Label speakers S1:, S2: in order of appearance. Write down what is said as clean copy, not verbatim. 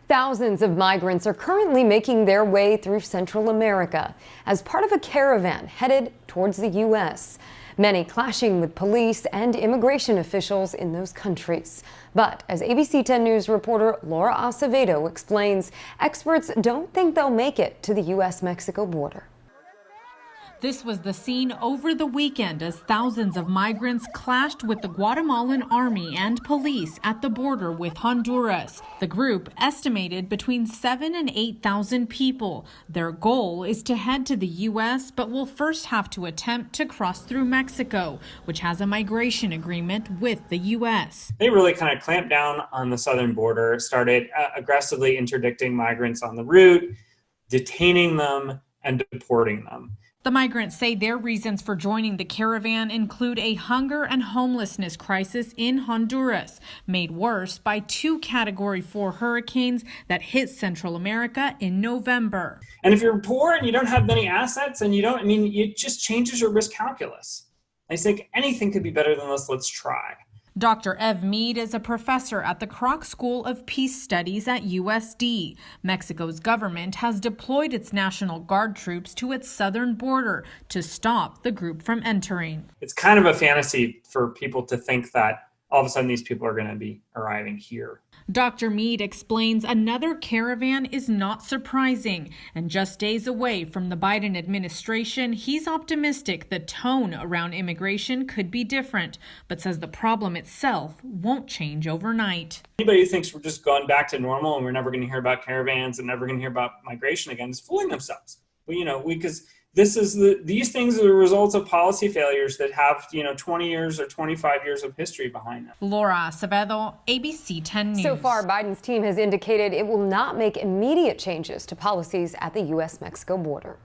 S1: Thousands of migrants are currently making their way through Central America as part of a caravan headed towards the U.S. Many clashing with police and immigration officials in those countries. But as ABC 10 News reporter Laura Acevedo explains, experts don't think they'll make it to the U.S.-Mexico border.
S2: This was the scene over the weekend as thousands of migrants clashed with the Guatemalan army and police at the border with Honduras. The group estimated between 7,000 and 8,000 people. Their goal is to head to the U.S., but will first have to attempt to cross through Mexico, which has a migration agreement with the U.S.
S3: They really kind of clamped down on the southern border, started aggressively interdicting migrants on the route, detaining them, and deporting them.
S2: The migrants say their reasons for joining the caravan include a hunger and homelessness crisis in Honduras, made worse by 2 Category 4 hurricanes that hit Central America in November.
S3: And if you're poor and you don't have many assets and it just changes your risk calculus. I think anything could be better than this, let's try.
S2: Dr. Ev Mead is a professor at the Kroc School of Peace Studies at USD. Mexico's government has deployed its National Guard troops to its southern border to stop the group from entering.
S3: It's kind of a fantasy for people to think that all of a sudden these people are going to be arriving here.
S2: Dr. Mead explains another caravan is not surprising, and just days away from the Biden administration, he's optimistic the tone around immigration could be different, but says the problem itself won't change overnight.
S3: Anybody who thinks we're just going back to normal and we're never going to hear about caravans and never going to hear about migration again is fooling themselves. Because these things are the results of policy failures that have 20 years or 25 years of history behind them.
S2: Laura Acevedo, ABC 10 News.
S1: So far, Biden's team has indicated it will not make immediate changes to policies at the U.S.-Mexico border.